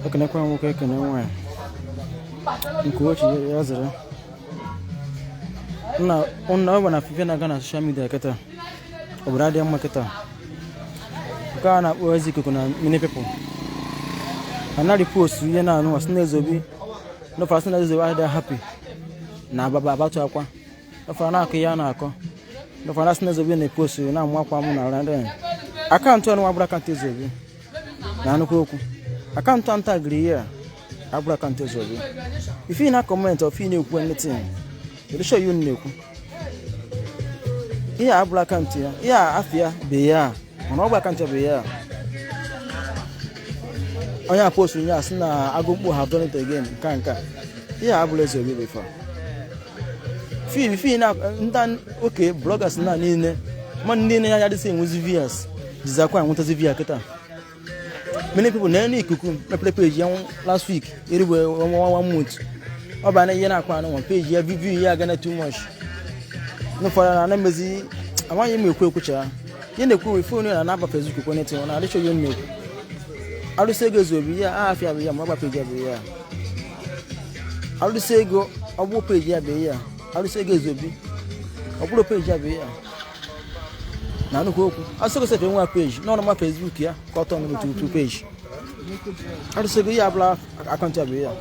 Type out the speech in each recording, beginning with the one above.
ekene kwa nwoke ekene nwaanyị nke ochie ya zere na ọ na fife na-aga na soshal midia kịta obodo adịghị mma kịta nke a na-akpọ Ezikuku na many people anaghị post ihe na-anụ asị na Ezeobi n'ofe asị na Ezeobi adịghị happy na abatụ akwa n'ofe na-akụ ya na-akọ n'ofe asị na Ezeobi na-epost na-amụ akwa mụ na randị akaụntụ ọnụ abụrụ akaụntụ Ezeobi na anụkwu okwu akaụntụ anta giri ya abụrụ akaụntụ Ezeobi ife na comment of ị na-ekwu anything it'll show you na-ekwu ihe abụrụ akaụntụ ya ihe afịa be ya mana ọ bụ akaụntụ be ya onye apost nye asị na agụmkpụ have done it again nka ihe abụrụ Ezeobi before fi na ndị oke bloggers na niile ma ndị na ya dịsị enwezi viewers dizakwa enwetazi view kịta many people na Ikuku mepere page ya last week erigbe 1 month ọ bụ na ihe na-akwa na page ya view ya aga na too much no fara na mezi amaghị m ekwu cha ihe na-ekwu phone na na Facebook ko netin na adịchọ ihe mmekwu Alusi ego Ezeobi ya afia bụ ya ma ọgba page ya bụ ya Alusi ego ọgbụ page ya bụ ya Alusi ego Ezeobi ọgbụrụ page ya bụ ya na nnukwu okwu asịgo sefe nwa page n'ọnụ ma Facebook ya ka ọ tọnụ n'otu page Alusi ego ya abụla akaụntụ ya bụ ya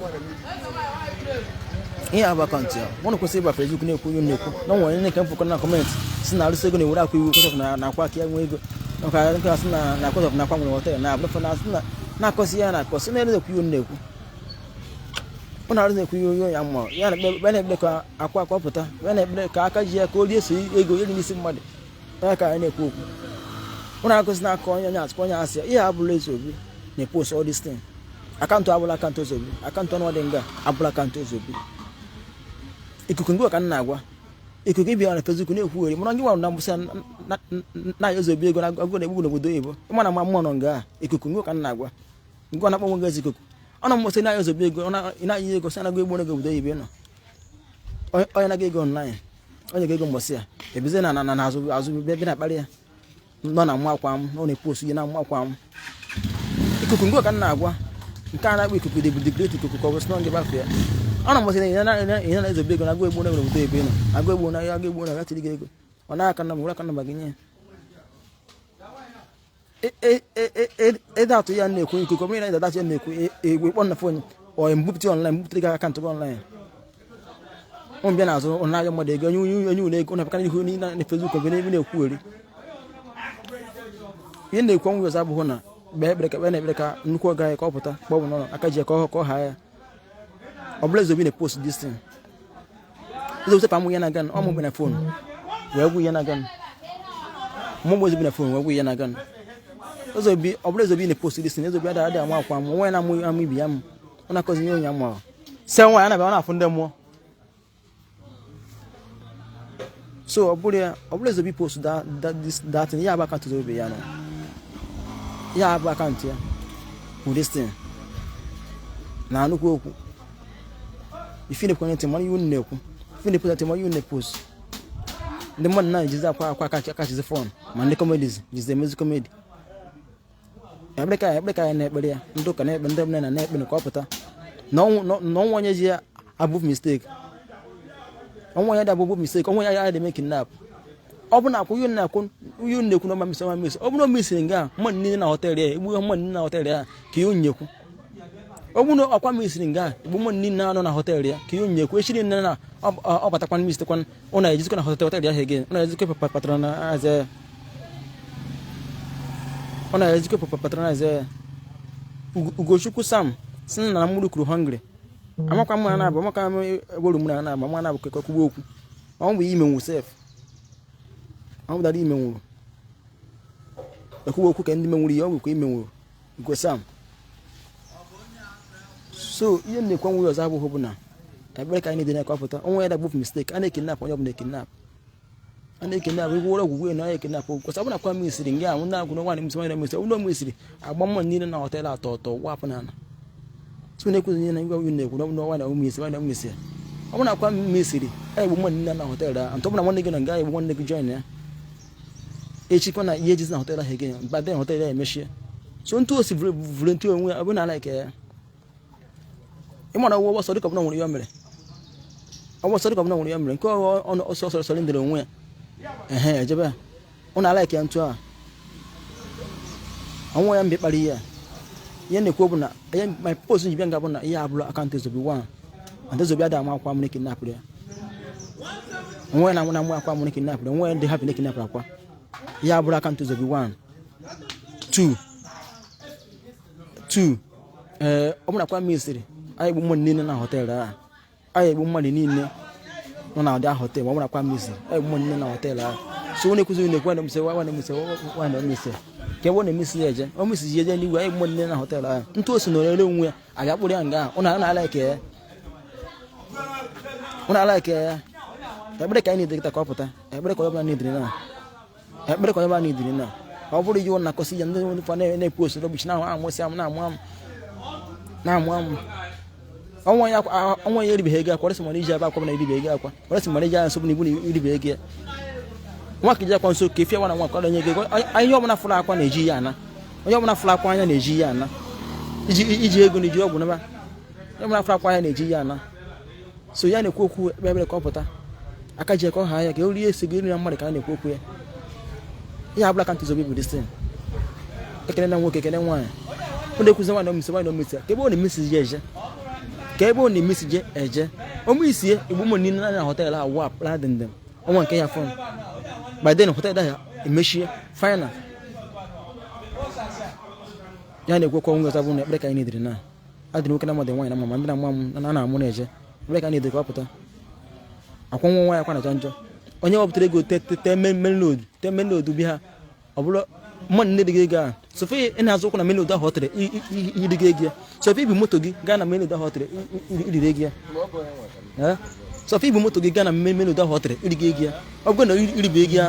ihe abụ akaụntụ ya mụ na kwesịrị ịba Facebook na-ekwu ihe na-ekwu na nwere ndị nke mfụkọ na kọment si na Alusi ego na-ewere akwa iwu kọsọf na akwa aka ya nwe ego nke asị na kọsọf na akwa nwere hotel na abụlọfọ na asị na-akọsị ya na-akọsị na-ekwu ihe na-ekwu ọ na-arụ na-ekwu ihe ya mma ya na-ekpe ka akwa pụta ya na-ekpe ka aka ji ya ka o rie so ego ego n'isi mmadụ ya ka anyị na-ekwu okwu ọ na-akọsị na aka onye atụkọ onye asị ihe abụla Ezeobi na-epost all this thing akaụntụ abụla akaụntụ Ezeobi akaụntụ ọnụ dị nga abụla akaụntụ Ezeobi Ikuku ngwa ka m na-agwa Ikuku ịbịa na Facebook na-ekwu were mara gị nwa na mbụsa na Ezeobi ego na-agụ na-egbu n'obodo oyibo ịma na ma mmụọ nọ nga Ikuku ngwa ka m na-agwa ngwa na-akpọ nwe Ezikuku ọ na mbụsa na Ezeobi ego na-ayị ego sa na-agụ egbu n'oge obodo oyibo nọ onye na-aga ego online onye ga-ego mbọsị ya ebize na azụ bịa na-akparị ya nọ na mma akwa m ọ na-epost ihe na mma akwa m Ikuku ngwa ka m na-agwa nke a na-akpọ Ikuku degrade Ikuku ka ọ bụ sị na ndị bafụ ya ọ na mbọsị na ihe na Ezeobi ego na-agụ egbu n'oge obodo oyibo nọ agụ egbu na ya agụ egbu na ya tiri gị ego ọ na-aka na mgbe aka na gị nye ede atụ ya na-ekwu Ikuku ọbụrụ na ede atụ ya na-ekwu egwe kpọ na fon ọ mbupụta online mbupụta gị akaụntụ gị online ụmụ bịa na-azụ ọ na-ayọ mmadụ ego onye ụlọ ego na-apụkarị ihu na Facebook ọbụ n'ebe na-ekwu eri ihe na-ekwu ọnwụ ọzọ abụghị na na-ekpere ka nnukwu ọga ya ka ọ pụta kpọ bụ n'ọnụ aka ji ya ka ọ ha ya ọ bụla Ezeobi na-post this thing Ezeobi sepụ amụ ya na gan ọ mụ na fon wee gwu ya na gan mụ Ezeobi na fon wee gwu ya na gan Ezeobi ọ bụla Ezeobi na-post this thing Ezeobi adịghị amụ akwa m nwa ya na-amụ ibi ya m ọ na-akọzi nye onye amụ se nwa ya na-abịa ọ na-afụ ndị mmụọ so ọ bụla Ezeobi post that thing ya bụ akaụntụ Ezeobi ya nọ ya bụ akaụntụ ya bụ this thing na nnukwu okwu ife na-ekwu ntị mara iwu na-ekwu ife na-ekwu ntị mara iwu na-epost ndị mmadụ na-ejizi akwa akachizi fọn ma ndị comedies jizi emezi comedy ekpere ka ya na-ekpere ya ndị ụka na-ekpe ndị mne na-ekpe ka ọ pụta na ọnwa onye ji ya abụf mistake ọnwa onye dị abụbụ mistake ọnwa ya dị eme kidnap ọ bụ na akwụ uyu na-ekwu na ọma misi ọ bụrụ misiri nga mmadụ niile na họtel ya egbu mmadụ niile na họtel ya ka ihe nyekwu ọ bụ na ọkwa misiri nga egbu mmadụ niile na-anọ na họtel ya ka ihe nyekwu echiri nne na ọ batakwa mistekwa ọ na-ejizikwa na họtel ya again ọ na-ejizikwa patronize ya Ugochukwu Sam si na mmiri kwuru hungry amakwa mma na-abụ amaka egboru mụ na na-abụ ma na-abụ kekwugbo okwu ọ bụ ime nwụ sef ọ bụ dara ime nwụrụ ekwugbo okwu ka ndị menwuru ya ọ bụ ka ime nwụrụ Ugo Sam so ihe na-ekwe nwụrụ ọzọ abụghị bụ na ekpere ka anyị dị na-akọpụta onwe ya dagbụ mistake a na-ekinap onye ọbụla ekinap a na-ekinap igwe ụlọ ọgwụgwụ na ekinap kwụsị ọ bụ na kwa mesiri nga ahụ na-agwụ na nwaanyị mesiri mesiri ụlọ mesiri agba mmadụ niile na họtel atọ wapụ na ala so na-ekwuzi ihe na igwe nwunye na-ekwu na nwaanyị mesiri ọ bụ na kwa mesiri a egbu mmadụ niile na họtel ahụ ntọ bụ na nwanne gị na nga egbu nwanne gị join ya echikwa na ihe ejizi na họtel ahụ ege badee họtel ya emechie so ntu osi volunteer onwe abu na like ịma na ọwọ sọ dịka ọbụla nwere ya mere ọwọ sọ dịka ọbụla nwere ya mere nke ọsọ ndere onwe ya ejebe ọ na like ya ntu a onwe ya mbe kpari ya ihe na-ekwu bụ na my post nji bịa nga bụ na ihe abụrụ akaụntụ Ezeobi 1 and Ezeobi ada ama akwa mụrụ kidnap ya onwe na mụ akwa mụrụ kidnap ya onwe ndị happy na kidnap akwa ihe abụrụ akaụntụ Ezeobi 1 2 ọ bụrụ akwa misiri anyị egbu mmadụ niile na hotel a anyị egbu mmadụ niile nọ na ụdị hotel ma ọ bụrụ akwa misiri anyị egbu mmadụ niile na hotel a so onye kwụzi na-ekwe na mse ke wo na misi eje o misi eje ni we mo ni na hotel a ntu osi no re onwe a ga kpori anga una like ebere ka ni dikta ko puta ebere ko ba ni dirina ọ bụrụ yi na kosi ya ndị fa na post do bichi na amosi am na amam onwe ya ribe ega kwara si mani ja ba kwa na ribe ega kwa kwara si mani ja so bu ni bu ni ribe ega nwa kija kwa nso ke fia wana nwa kwa nye gego ayo mo na fula akwa na eji ya na onye mo na fula akwa anya na eji ya na iji ego ni ji ogwu na ba onye mo na fula akwa anya na eji ya na so ya na-ekwu okwu ebe ka ọpụta aka ji ekọ ha ya ka o rie esi gị na mmadụ ka na-ekwu okwu ya ihe abụla ka Ezeobi bụ distin ekele na nwoke ekele nwaanyị ọ na-ekwuzi nwaanyị omisi ka ebe ọ na-emisi je eje ka ebe ọ na-emisi je eje ọmụ isi igbu ụmụ niile na hotel a wa plan dem ọnwa nke ya fọn by then hotel da emechie final ya na-ekwu okwu ngọzi bụ na ekpere ka anyị nidiri na adị nwoke na mmadụ nwaanyị na mama ndị na mma na na-amụ na eje ekpere ka anyị nidiri ka ọ pụta akwa nwa nwaanyị akwa na njọ onye wepụtara ego te menload bi ha ọ bụrụ mmadụ nne dị gị ego a sofe ị na-azụ ụkwụ na menload ahụ ọtịrị iri gị ego ya sofe ibu moto gị gaa na menload ahụ ọtịrị iriri ego ya sofe ibu moto gị gaa na menload ahụ ọtịrị iri gị ego ya ọ bụrụ na iribe ego ya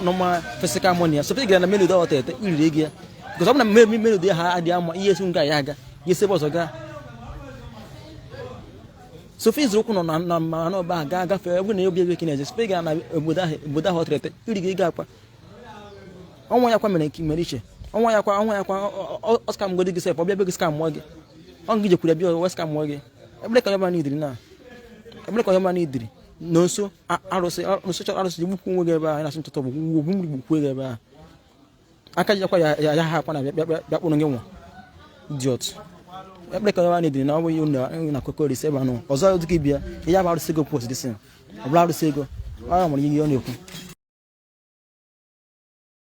nọma physical money ya sofe ị gara na menload ahụ ọtịrị iriri ego ya because ọ bụ na menload ya ha adịghị ama ihe esi nga ya aga ya esebe ọzọ gaa sofi zuru ụkwụ nọ na mmanụ ọba ga agafe ebe na obi ebe keneje spe ga na obodo ahụ ọtịrịtị iri gị ga akwa ọnwa ya kwa mere iche ọnwa ya kwa ọska mgodi gị sef ọbịa be gị skam mụọ gị ọ gị jekwuru bịa wes kam mụọ gị ebere ka ọma n'idiri na ebere ka ọma n'idiri na nso arụsị ji gbukwu nwe gị ebe a na-asị ntụtụ bụ gwugwu mmiri gbukwu gị ebe a aka ji akwa ya ha akwa na bịa kpụrụ gị nwa idiot ekpere ka ọma n'idiri na ọ bụghị na kokorisi ebe anụ ọzọ dịka ibia ihe abụ arụsị ego post dịsị ọ bụla arụsị ego ọ nwere ihe ọ na-ekwu